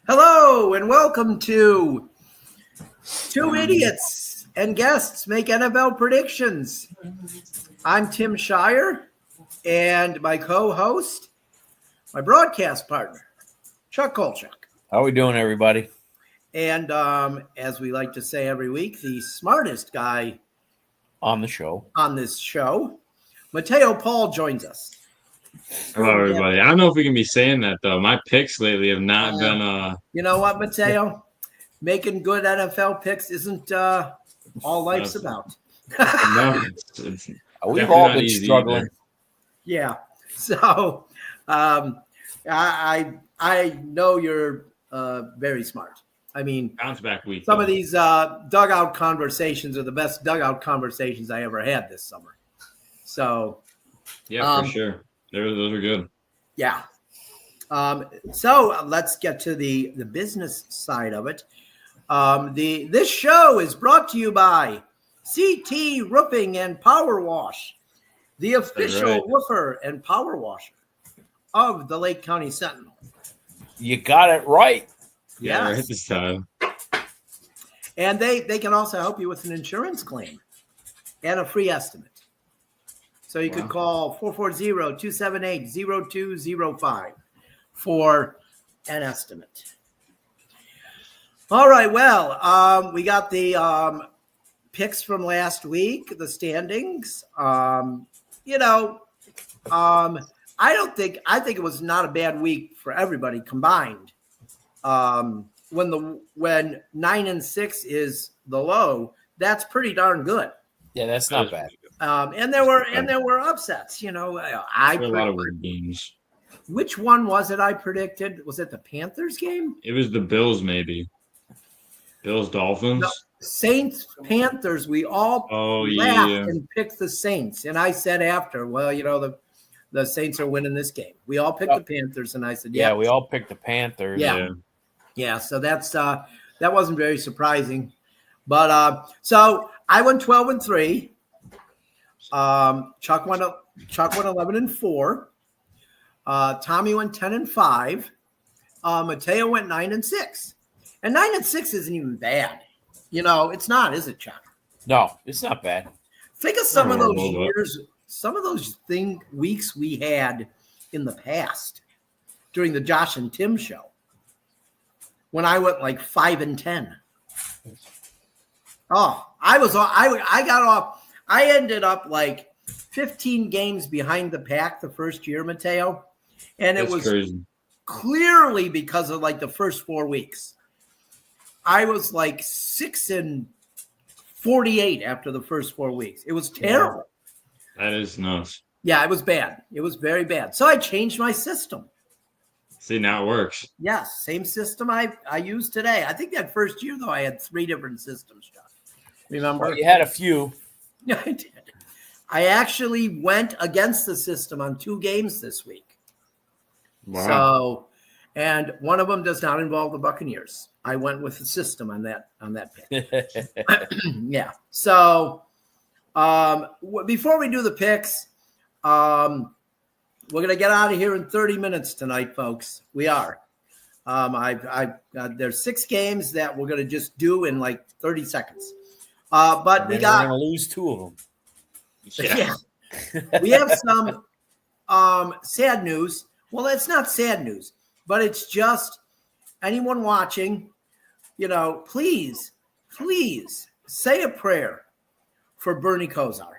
Hello and welcome to Two Idiots and Guests Make NFL Predictions. I'm Tim Shire and my co-host, my broadcast partner, Chuck Kolchak. How are we doing, everybody? And as we like to say every week, the smartest guy on the show, on this show, Mateo Paul, joins us. Hello, everybody. I don't know if we can be saying that, though. My picks lately have not been You know what, Mateo? Making good NFL picks isn't all life's about. No, we've all been struggling. Either. Yeah. So I know you're very smart. I mean, bounce back week. Some of these dugout conversations are the best dugout conversations I ever had this summer. So, yeah, for sure. Those were good. Yeah. So let's get to the business side of it. This show is brought to you by CT Roofing and Power Wash, the official roofer and power washer of the Lake County Sentinel. You got it right. Yeah, Yes. right this time. And they can also help you with an insurance claim and a free estimate. So you could call 440-278-0205 for an estimate. All right. Well, we got the picks from last week, the standings. I think it was not a bad week for everybody combined. When 9-6 is the low, that's pretty darn good. Yeah, that's not bad. And there were upsets. A lot of weird games. Which one was it I predicted? Was it the Panthers game? It was the Bills, maybe. Bills Dolphins. No, Saints Panthers. We all laughed and picked the Saints, and I said after, well, the Saints are winning this game. We all picked the Panthers, and I said, yeah, we all picked the Panthers. Yeah. So that's that wasn't very surprising, but so I went 12-3. Chuck went 11-4. Tommy went 10-5. Mateo went 9-6. And 9-6 isn't even bad. It's not, is it, Chuck? No, it's not bad. Think of some of those years, some of those weeks we had in the past during the Josh and Tim show when I went like 5-10. Oh, I got off. I ended up like 15 games behind the pack the first year, Mateo. And it was crazy. Clearly because of like the first 4 weeks. I was like 6-48 after the first 4 weeks. It was terrible. Yeah, that is nuts. Yeah, it was bad. It was very bad. So I changed my system. See, now it works. Yes, same system I used today. I think that first year, though, I had 3 different systems, John. Remember? Well, you had a few. Yeah, I did. I actually went against the system on 2 games this week. Wow. So, and one of them does not involve the Buccaneers. I went with the system on that pick. Yeah. So, before we do the picks, we're going to get out of here in 30 minutes tonight, folks. We are. There's 6 games that we're going to just do in like 30 seconds. But we're going to lose 2 of them. Yeah. We have some sad news. Well, it's not sad news, but it's just anyone watching, please say a prayer for Bernie Kosar.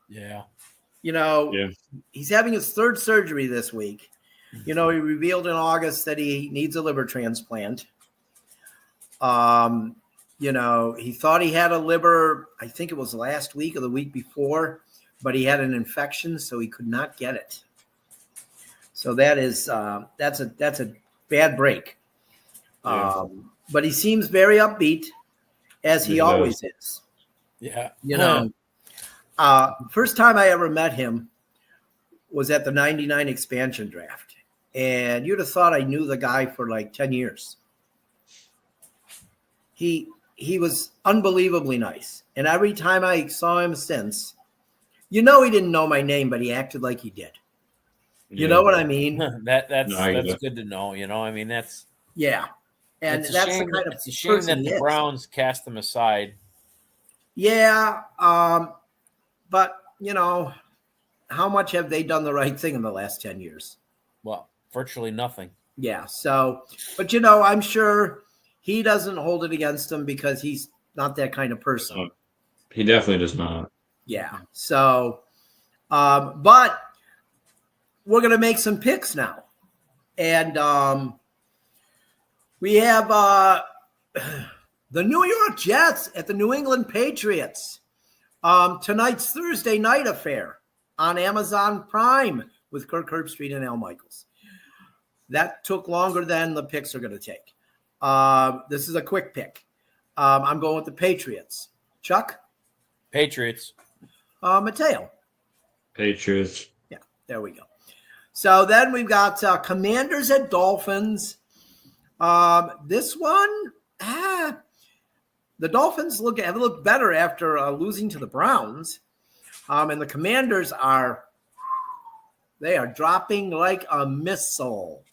Yeah. He's having his 3rd surgery this week. He revealed in August that he needs a liver transplant. He thought he had a liver, I think it was last week or the week before, but he had an infection, so he could not get it. So that is that's a bad break. But he seems very upbeat, as he always is. Yeah. First time I ever met him was at the 99 expansion draft. And you'd have thought I knew the guy for like 10 years. He was unbelievably nice. And every time I saw him since, he didn't know my name, but he acted like he did. You know what I mean? that's No, I get that's it. good to know. I mean, Yeah. And it's a that's shame. the kind of It's a shame person that he the is. Browns cast him aside. Yeah. But, how much have they done the right thing in the last 10 years? Well, virtually nothing. Yeah. So, but, I'm sure he doesn't hold it against him because he's not that kind of person. He definitely does not. Yeah. So, but we're going to make some picks now. And we have the New York Jets at the New England Patriots. Tonight's Thursday night affair on Amazon Prime with Kirk Herbstreit and Al Michaels. That took longer than the picks are going to take. This is a quick pick. I'm going with the Patriots. Chuck? Patriots. Mateo? Patriots. Yeah, there we go. So then we've got Commanders at Dolphins. This one, the Dolphins have looked better after losing to the Browns. And the Commanders they are dropping like a missile.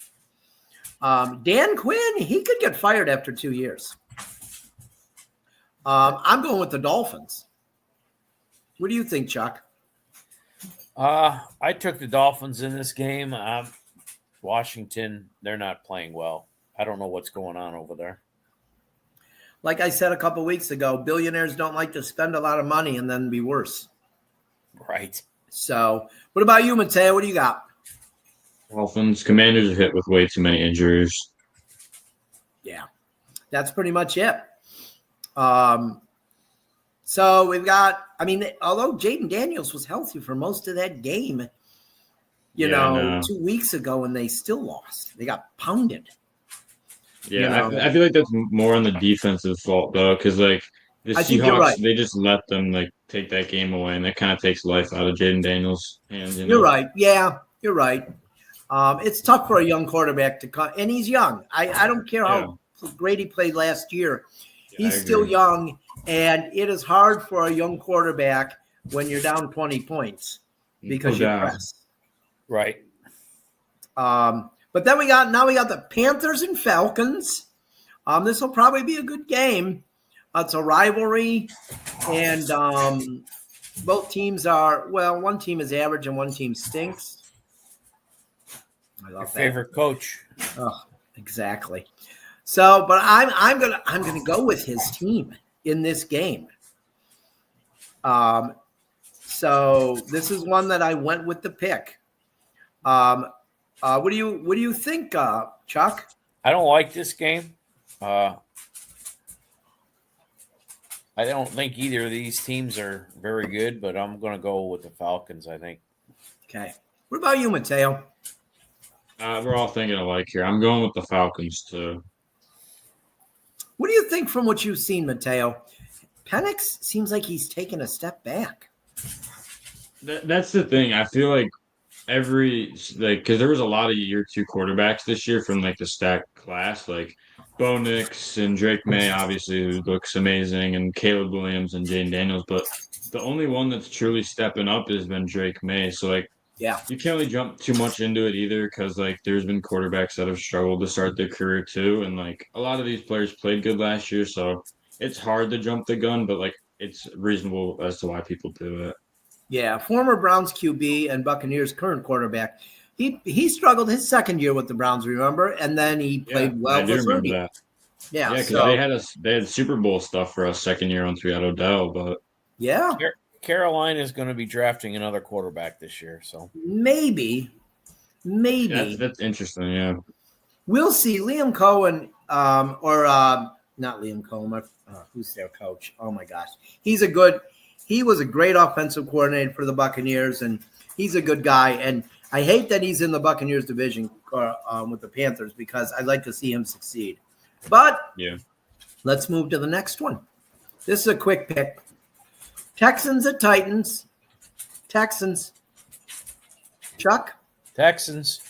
Dan Quinn, he could get fired after 2 years. I'm going with the Dolphins. What do you think, Chuck? I took the Dolphins in this game. Washington, they're not playing well. I don't know what's going on over there. Like I said a couple weeks ago, billionaires don't like to spend a lot of money and then be worse. Right. So, what about you, Mateo? What do you got? Dolphins. Commanders are hit with way too many injuries. Yeah, that's pretty much it. So we've got, although Jaden Daniels was healthy for most of that game, 2 weeks ago, and they still lost. They got pounded. Yeah, I feel like that's more on the defensive fault, though, because, the Seahawks, right. they just let them, take that game away, and that kind of takes life out of Jaden Daniels' hands. You're right. Yeah, you're right. It's tough for a young quarterback to come, and he's young. I don't care how great he played last year. He's still young, and it is hard for a young quarterback when you're down 20 points because you press. Right. But then we got the Panthers and Falcons. This will probably be a good game. It's a rivalry, and both teams one team is average and one team stinks. I love Your favorite coach. Oh, exactly. So, but I'm gonna go with his team in this game. So this is one that I went with the pick. What do you think, Chuck? I don't like this game. I don't think either of these teams are very good, but I'm going to go with the Falcons, I think. Okay. What about you, Mateo? We're all thinking alike here. I'm going with the Falcons, too. What do you think from what you've seen, Mateo? Penix seems like he's taken a step back. That's the thing. I feel like because there was a lot of year 2 quarterbacks this year from, the stacked class, Bo Nix and Drake May, obviously, who looks amazing, and Caleb Williams and Jaden Daniels. But the only one that's truly stepping up has been Drake May. So, you can't really jump too much into it either because, there's been quarterbacks that have struggled to start their career too. And, a lot of these players played good last year. So it's hard to jump the gun, but, it's reasonable as to why people do it. Yeah, former Browns QB and Buccaneers current quarterback. He struggled his second year with the Browns, remember? And then he played well. I do remember that. Yeah, because they had Super Bowl stuff for us second year once we had Odell, but Carolina is going to be drafting another quarterback this year, so maybe. That's interesting. Yeah, we'll see. Liam Cohen, not Liam Cohen. Who's their coach? Oh my gosh, he was a great offensive coordinator for the Buccaneers, and he's a good guy. And I hate that he's in the Buccaneers division with the Panthers because I'd like to see him succeed. But let's move to the next one. This is a quick pick. Texans at Titans. Texans. Chuck? Texans.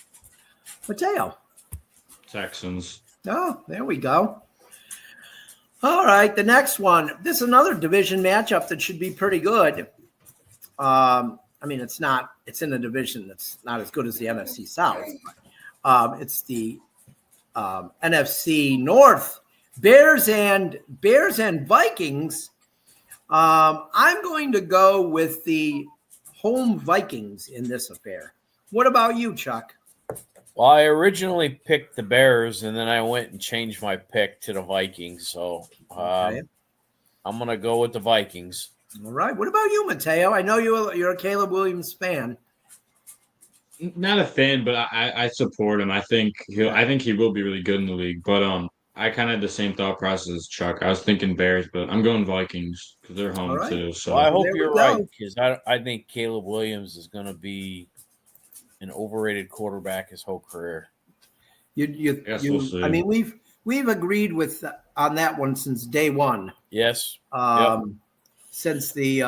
Mateo? Texans. Oh, there we go. All right, the next one. This is another division matchup that should be pretty good. I mean, it's not. It's in a division that's not as good as the NFC South. It's the NFC North. Bears and Vikings. I'm going to go with the home Vikings in this affair. What about you, Chuck? Well, I originally picked the Bears, and then I went and changed my pick to the Vikings. So Okay. I'm going to go with the Vikings. All right. What about you, Mateo? I know you're a Caleb Williams fan. Not a fan, but I support him. I think he will be really good in the league. But I kind of had the same thought process as Chuck. I was thinking Bears, but I'm going Vikings because they're All home right. too. Well, So I hope there we you're go. right, because I think Caleb Williams is going to be an overrated quarterback his whole career. We'll see. I mean, we've agreed with on that one since day one. Yes. Since the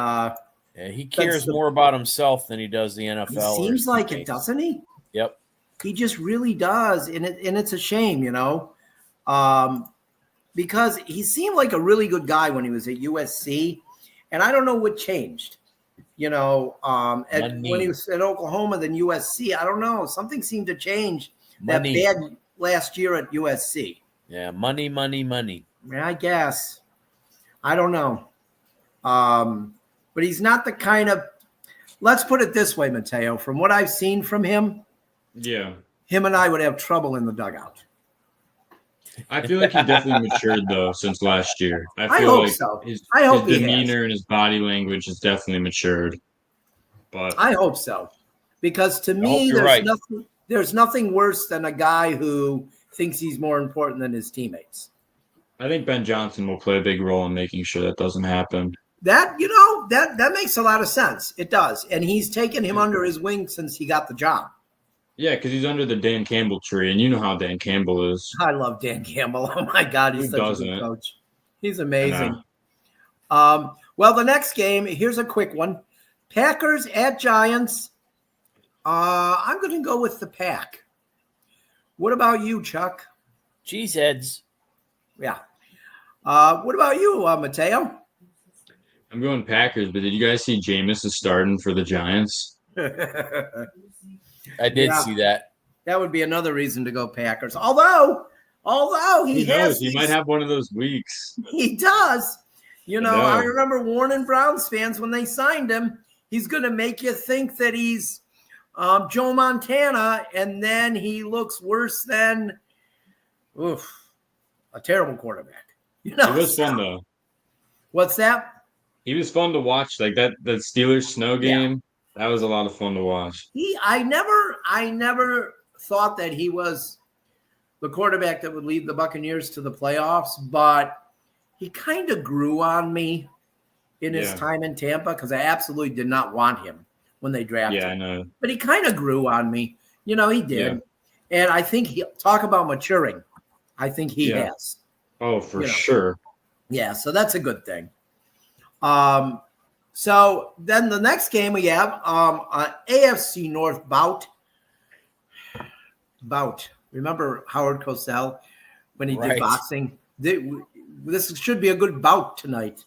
Yeah, he cares more about himself than he does the NFL. It seems like it, doesn't he? Yep. He just really does, and it's a shame, because he seemed like a really good guy when he was at USC, and I don't know what changed. When he was at Oklahoma, then USC, I don't know. Something seemed to change that bad last year at USC. Yeah, money. I guess. I don't know. But he's not the kind of – let's put it this way, Mateo. From what I've seen from him, him and I would have trouble in the dugout. I feel like he definitely matured, though, since last year. I hope like so. his Demeanor and his body language has definitely matured. But I hope so. Because to me, there's nothing worse than a guy who thinks he's more important than his teammates. I think Ben Johnson will play a big role in making sure that doesn't happen. That makes a lot of sense. It does. And he's taken him under his wing since he got the job. Yeah, because he's under the Dan Campbell tree, and you know how Dan Campbell is. I love Dan Campbell. Oh, my God. He's such a good coach. He's amazing. Well, the next game, here's a quick one. Packers at Giants. I'm going to go with the Pack. What about you, Chuck? Cheeseheads. Yeah. What about you, Mateo? I'm going Packers, but did you guys see Jameis is starting for the Giants? I did see that. That would be another reason to go Packers. Although he might have one of those weeks. He does. I remember warning Browns fans when they signed him, he's going to make you think that he's Joe Montana, and then he looks worse than a terrible quarterback. It was fun, though. What's that? He was fun to watch. Like that Steelers snow game. Yeah. That was a lot of fun to watch. I never thought that he was the quarterback that would lead the Buccaneers to the playoffs, but he kind of grew on me in his time in Tampa because I absolutely did not want him when they drafted him. Yeah, I know. But he kind of grew on me. He did. Yeah. And I think talk about maturing. I think he has. Oh, for sure. Yeah, so that's a good thing. So then the next game we have AFC North bout. Remember Howard Cosell when he did boxing? This should be a good bout tonight.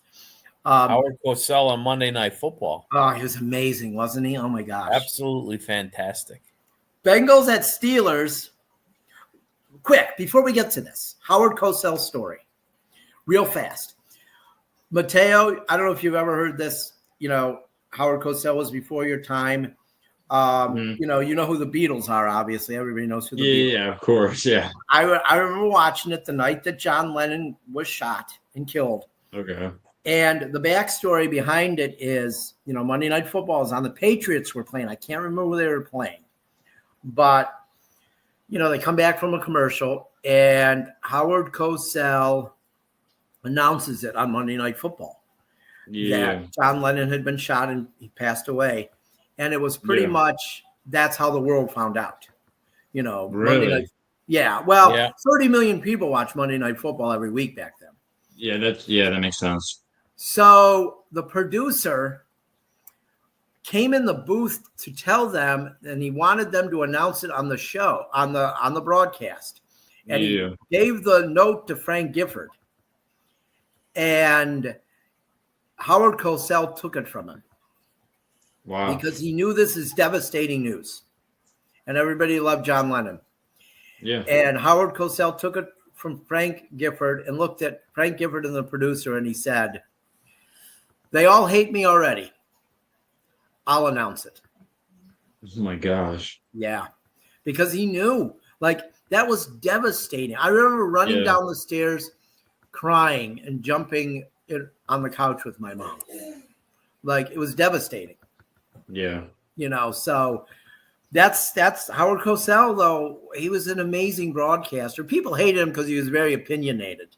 Howard Cosell on Monday Night Football. Oh, he was amazing, wasn't he? Oh, my gosh. Absolutely fantastic. Bengals at Steelers. Quick, before we get to this, Howard Cosell story. Real fast. Mateo, I don't know if you've ever heard this. Howard Cosell was before your time. You know who the Beatles are, obviously. Everybody knows who the Beatles are. Yeah, of course, yeah. I remember watching it the night that John Lennon was shot and killed. Okay. And the backstory behind it is, Monday Night Football is on. The Patriots were playing. I can't remember who they were playing. But, they come back from a commercial, and Howard Cosell announces it on Monday Night Football. Yeah. That John Lennon had been shot and he passed away. And it was pretty much that's how the world found out. Really? Monday Night. Yeah. Well, 30 million people watch Monday Night Football every week back then. Yeah, that makes sense. So the producer came in the booth to tell them, and he wanted them to announce it on the show, on the broadcast. And he gave the note to Frank Gifford. And Howard Cosell took it from him. Wow. because he knew this is devastating news. And everybody loved John Lennon. Yeah. And Howard Cosell took it from Frank Gifford and looked at Frank Gifford and the producer, and he said, "They all hate me already. I'll announce it." Oh my gosh. Yeah, because he knew, like, that was devastating. I remember running down the stairs, crying and jumping on the couch with my mom. Like, it was devastating. Yeah. So that's Howard Cosell, though. He was an amazing broadcaster. People hated him because he was very opinionated.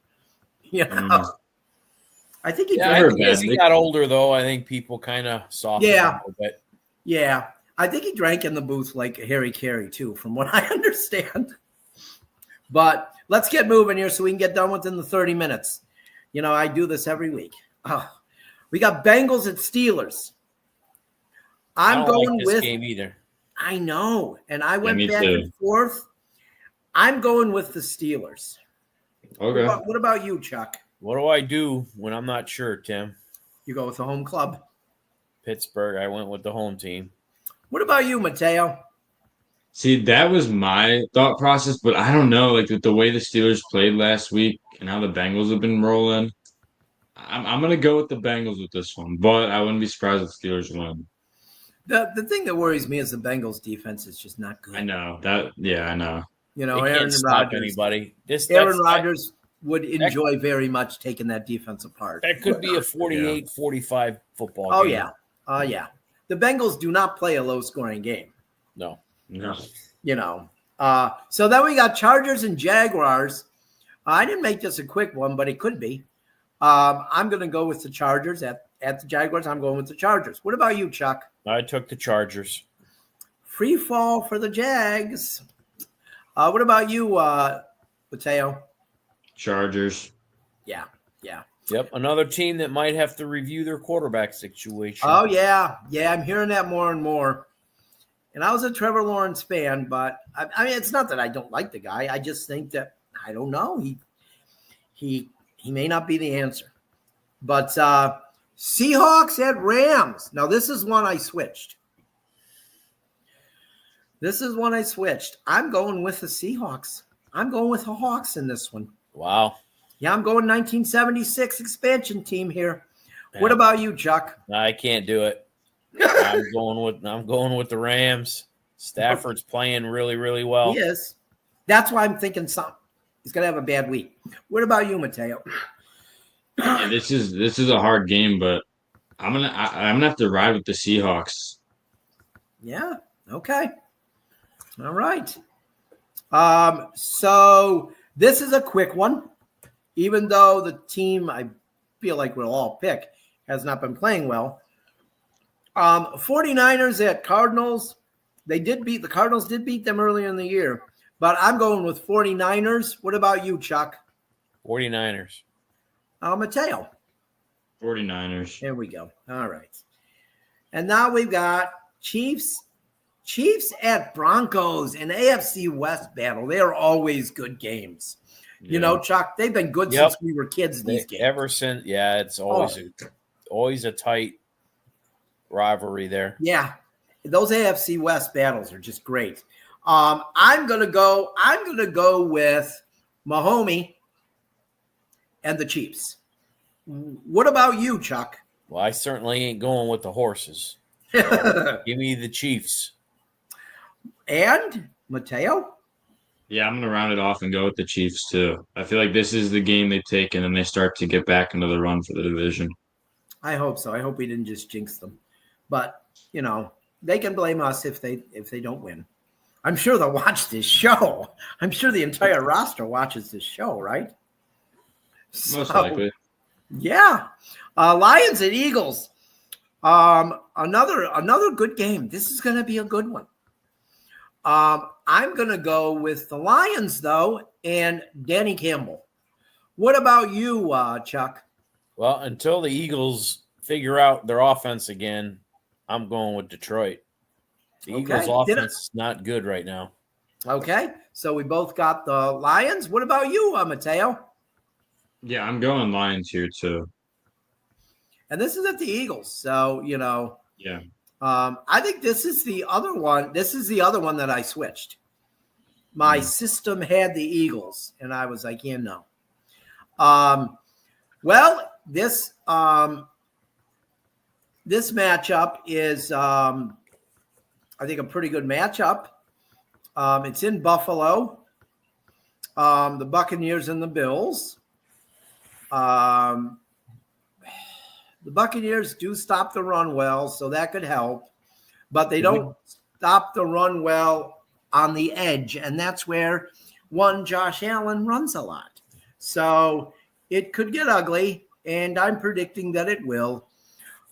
I think as he got older, though, I think people kind of softened him a little bit. Yeah. I think he drank in the booth like Harry Carey, too, from what I understand. But let's get moving here so we can get done within the 30 minutes. I do this every week. We got Bengals at Steelers. I'm going like this with game either. I know, and I went back and forth. I'm going with the Steelers. Okay. What about you, Chuck? What do I do when I'm not sure, Tim? You go with the home club. Pittsburgh. I went with the home team. What about you, Mateo? See, that was my thought process, but I don't know, like with the way the Steelers played last week and how the Bengals have been rolling. I'm gonna go with the Bengals with this one, but I wouldn't be surprised if the Steelers win. The thing that worries me is the Bengals defense is just not good. I know that. Yeah, I know. Aaron Rodgers. Anybody. Aaron Rodgers would enjoy very much taking that defense apart. That could be a 48-45 football game. Oh, yeah. Yeah. The Bengals do not play a low-scoring game. No. So then we got Chargers and Jaguars. I didn't make this a quick one, but it could be. I'm going to go with the Chargers. At the Jaguars, I'm going with the Chargers. What about you, Chuck? I took the Chargers. Free fall for the Jags. What about you, Mateo? Chargers. Yeah. Yep, another team that might have to review their quarterback situation. Oh, yeah. Yeah, I'm hearing that more and more. And I was a Trevor Lawrence fan, but I mean, it's not that I don't like the guy. I just think that, I don't know, he may not be the answer. But Seahawks at Rams. Now, this is one I switched. I'm going with the Seahawks. I'm going with the Hawks in this one. Wow. Yeah, I'm going 1976 expansion team here. Man. What about you, Chuck? I can't do it. I'm going with the Rams. Stafford's playing really, really well. He is. That's why I'm thinking he's gonna have a bad week. What about you, Mateo? Yeah, this is a hard game, but I'm gonna have to ride with the Seahawks. Yeah. Okay. All right. So this is a quick one, even though the team I feel like we'll all pick has not been playing well. 49ers at Cardinals. The Cardinals did beat them earlier in the year, but I'm going with 49ers. What about you, Chuck? 49ers. Mateo. 49ers. There we go. All right. And now we've got Chiefs at Broncos, an AFC West battle. They are always good games. Yeah. Chuck, they've been good since we were kids, these games. Ever since, it's always a tight rivalry there. Yeah. Those AFC West battles are just great. I'm gonna go with Mahomes and the Chiefs. What about you, Chuck? Well, I certainly ain't going with the horses. Give me the Chiefs. And Mateo? Yeah, I'm going to round it off and go with the Chiefs, too. I feel like this is the game they take, and then they start to get back into the run for the division. I hope so. I hope we didn't just jinx them. But, they can blame us if they don't win. I'm sure they'll watch this show. I'm sure the entire roster watches this show, right? Most likely. Yeah. Lions and Eagles. Another good game. This is going to be a good one. I'm going to go with the Lions, though, and Danny Campbell. What about you, Chuck? Well, until the Eagles figure out their offense again, I'm going with Detroit. The Eagles' offense is not good right now. Okay, so we both got the Lions. What about you, Mateo? Yeah, I'm going Lions here, too. And this is at the Eagles, so, Yeah. I think this is the other one. This is the other one that I switched. My system had the Eagles, and I was like, yeah, no. Well, this matchup is, I think, a pretty good matchup. It's in Buffalo. The Buccaneers and the Bills. The Buccaneers do stop the run well, so that could help. But they don't stop the run well on the edge, and that's where Josh Allen runs a lot. So it could get ugly, and I'm predicting that it will.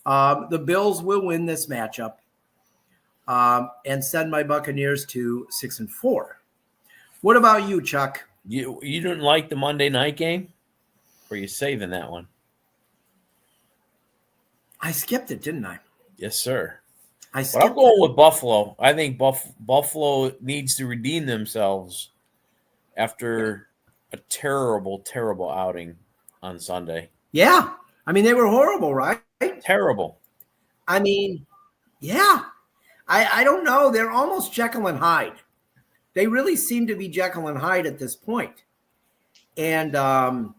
The Bills will win this matchup and send my Buccaneers to 6-4. What about you, Chuck? You didn't like the Monday night game? Or are you saving that one? I skipped it, didn't I? Yes, sir. But I'm going with Buffalo. I think Buffalo needs to redeem themselves after a terrible, terrible outing on Sunday. Yeah. I mean, they were horrible, right? Terrible. I mean, yeah. I don't know. They're almost Jekyll and Hyde. They really seem to be Jekyll and Hyde at this point. And I'm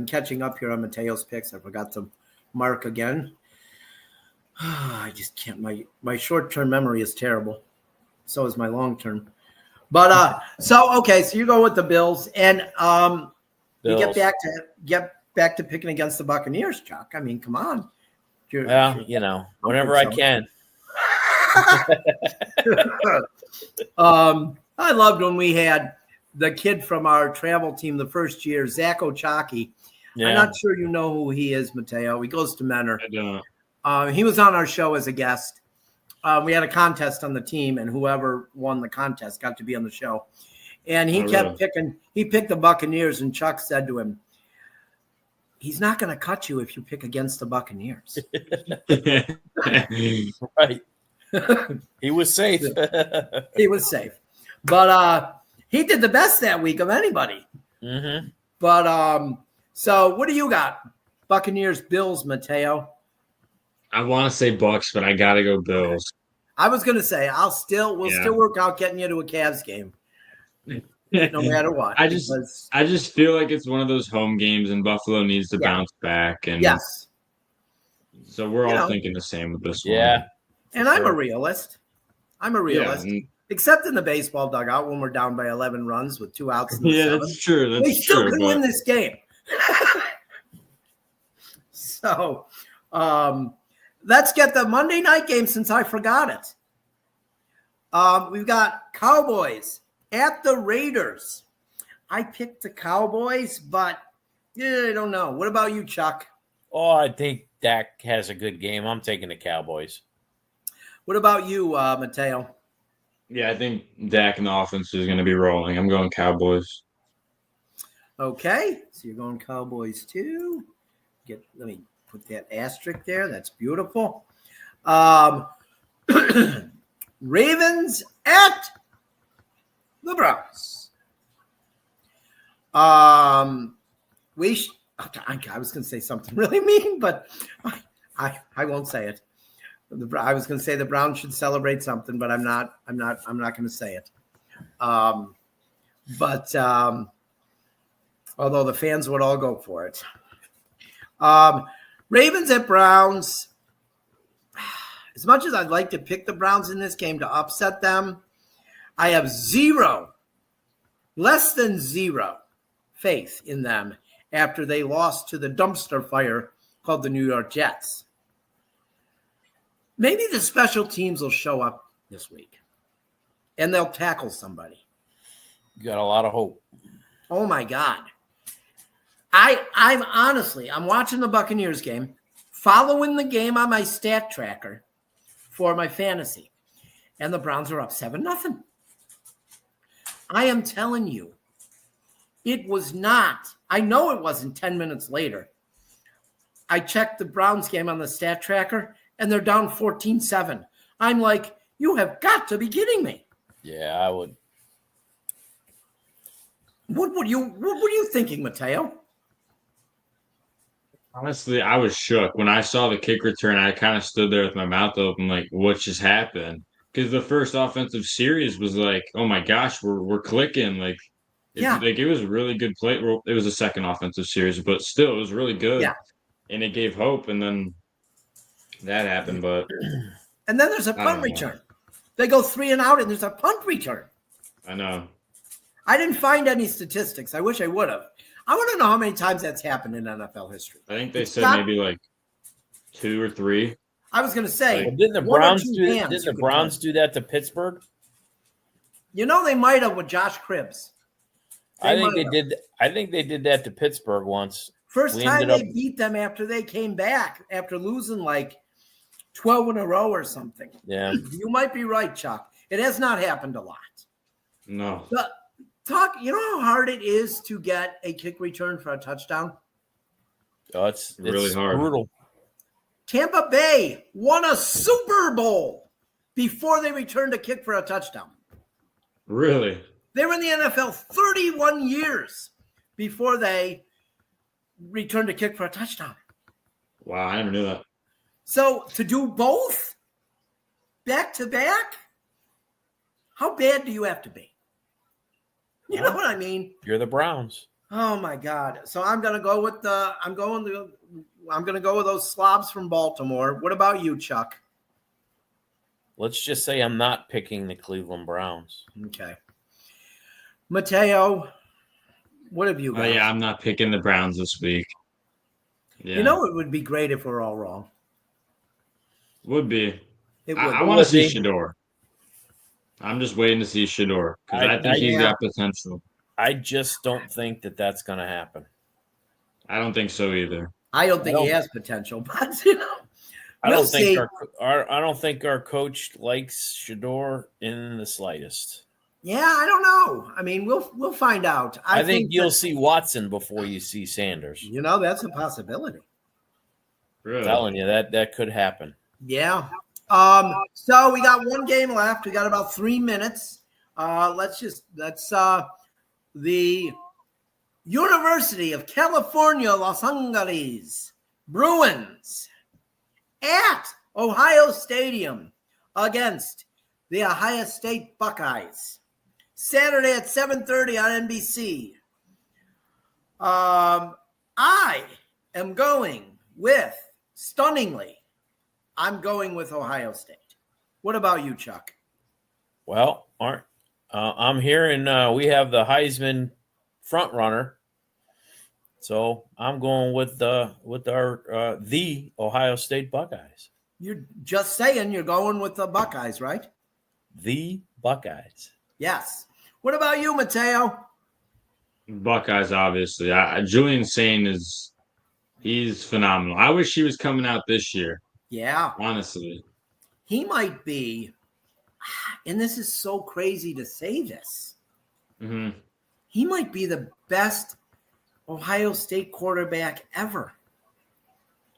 catching up here on Mateo's picks. I forgot to mark again. I just can't. My short-term memory is terrible. So is my long-term. But so you go with the Bills, and you get back to picking against the Buccaneers, Chuck. I mean, come on. Whenever I can. I loved when we had the kid from our travel team the first year, Zach Ochaki. Yeah. I'm not sure you know who he is, Mateo. He goes to Menor. I don't. He was on our show as a guest. We had a contest on the team, and whoever won the contest got to be on the show. And he he picked the Buccaneers, and Chuck said to him, he's not going to cut you if you pick against the Buccaneers. Right. He was safe. He was safe. But he did the best that week of anybody. Mm-hmm. But so what do you got? Buccaneers, Bills, Mateo. I want to say Bucks, but I got to go Bills. I was going to say we'll still work out getting you to a Cavs game. No matter what. I just feel like it's one of those home games, and Buffalo needs to bounce back. And yes. So we're all thinking the same with this one. Yeah. And I'm a realist. Except in the baseball dugout when we're down by 11 runs with 2 outs in the seventh. That's true. We still can win this game. So let's get the Monday night game since I forgot it. We've got Cowboys at the Raiders. I picked the Cowboys, but I don't know. What about you, Chuck? Oh, I think Dak has a good game. I'm taking the Cowboys. What about you, Mateo? Yeah, I think Dak and the offense is going to be rolling. I'm going Cowboys. Okay, so you're going Cowboys too. Let me put that asterisk there. That's beautiful. Ravens at the Browns. I was going to say something really mean, but I won't say it. I was going to say the Browns should celebrate something, but I'm not going to say it. But although the fans would all go for it. Ravens at Browns. As much as I'd like to pick the Browns in this game to upset them, I have less than zero faith in them after they lost to the dumpster fire called the New York Jets. Maybe the special teams will show up this week and they'll tackle somebody. You got a lot of hope. Oh my God. I'm watching the Buccaneers game, following the game on my stat tracker for my fantasy, and the Browns are up 7-0. I am telling you, it was not. I know it wasn't 10 minutes later. I checked the Browns game on the stat tracker, and they're down 14-7. I'm like, you have got to be kidding me. Yeah, I would. What were you thinking, Mateo? Honestly, I was shook when I saw the kick return. I kind of stood there with my mouth open, like, what just happened? Because the first offensive series was like, oh my gosh, we're clicking. Yeah. It was a really good play. Well, it was a second offensive series, but still, it was really good, Yeah. and it gave hope. And then that happened, but And then there's a I punt don't know. return. They go 3 and out, and there's a punt return. I know. I didn't find any statistics. I wish I would have. I want to know how many times that's happened in NFL history. I think they said maybe like 2 or 3. I was going to say, Well, didn't the one or Browns two do? hands Didn't you the could Browns count. do that to Pittsburgh? You know, they might have with Josh Cribbs. I think they did. I think they did that to Pittsburgh once. First We time ended they up- beat them after they came back after losing like 12 in a row or something. Yeah. You might be right, Chuck. It has not happened a lot. No. But you know how hard it is to get a kick return for a touchdown? Oh, it's Really hard. brutal. Tampa Bay won a Super Bowl before they returned a kick for a touchdown. Really? They were in the NFL 31 years before they returned a kick for a touchdown. Wow, I never knew that. So to do both back to back, how bad do you have to be? You know what I mean? You're the Browns. Oh my God! So I'm gonna go with those slobs from Baltimore. What about you, Chuck? Let's just say I'm not picking the Cleveland Browns. Okay, Mateo, what have you got? Oh yeah, I'm not picking the Browns this week. Yeah. You know, it would be great if we're all wrong. Would be. It would. I want to see Shador. I'm just waiting to see Shador because I think he's got potential. I just don't think that that's going to happen. I don't think so either. I don't think he has potential, but you know, I don't think I don't think our coach likes Shador in the slightest. Yeah, I don't know. I mean, we'll find out. I think you'll see Watson before you see Sanders. You know, that's a possibility. Really? I'm telling you that could happen. Yeah. So we got one game left. We got about 3 minutes. The University of California, Los Angeles Bruins at Ohio Stadium against the Ohio State Buckeyes. Saturday at 7:30 on NBC. I am going with, stunningly, I'm going with Ohio State. What about you, Chuck? Well, I'm hearing we have the Heisman front runner, so I'm going with our the Ohio State Buckeyes. You're just saying you're going with the Buckeyes, right? The Buckeyes. Yes. What about you, Mateo? Buckeyes, obviously. Julian Sane he's phenomenal. I wish he was coming out this year. Yeah. Honestly. He might be, and this is so crazy to say this. Mm-hmm. He might be the best Ohio State quarterback ever.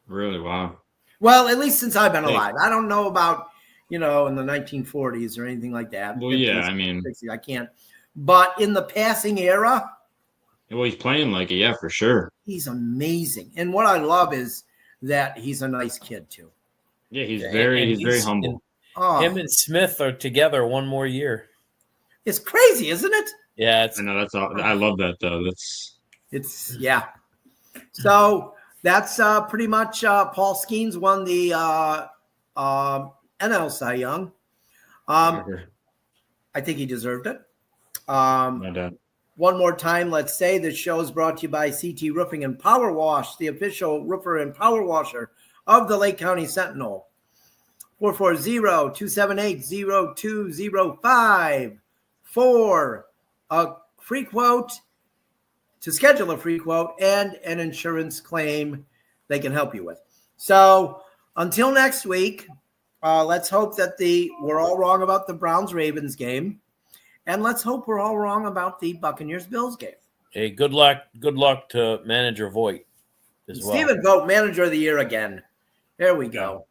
Really? Wow. Well, at least since I've been alive. I don't know about, in the 1940s or anything like that. Well, 50s, yeah, I mean. 60s, I can't. But in the passing era. Well, he's playing like it, yeah, for sure. He's amazing. And what I love is that he's a nice kid, too. Yeah, he's very humble. Him and Smith are together one more year. It's crazy, isn't it? Yeah, I know that's all. I love that though. Yeah. So that's pretty much Paul Skeens won the NL Cy Young. I think he deserved it. No doubt. One more time, let's say this show is brought to you by CT Roofing and Power Wash, the official roofer and power washer of the Lake County Sentinel. 440-278-0205 for a free quote, to schedule a free quote, and an insurance claim they can help you with. So until next week, let's hope that we're all wrong about the Browns-Ravens game, and let's hope we're all wrong about the Buccaneers-Bills game. Hey, good luck to Manager Voigt as well. Stephen Vogt, Manager of the Year again. There we go.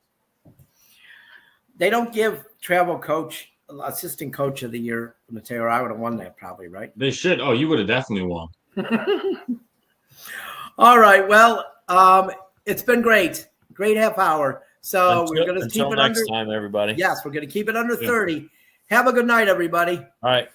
They don't give travel coach, assistant coach of the year, Mateo. I would have won that probably, right? They should. Oh, you would have definitely won. All right. Well, It's been great. Great half hour. So we're going to keep until it next under. time, everybody. Yes, we're going to keep it under 30. Have a good night, everybody. All right.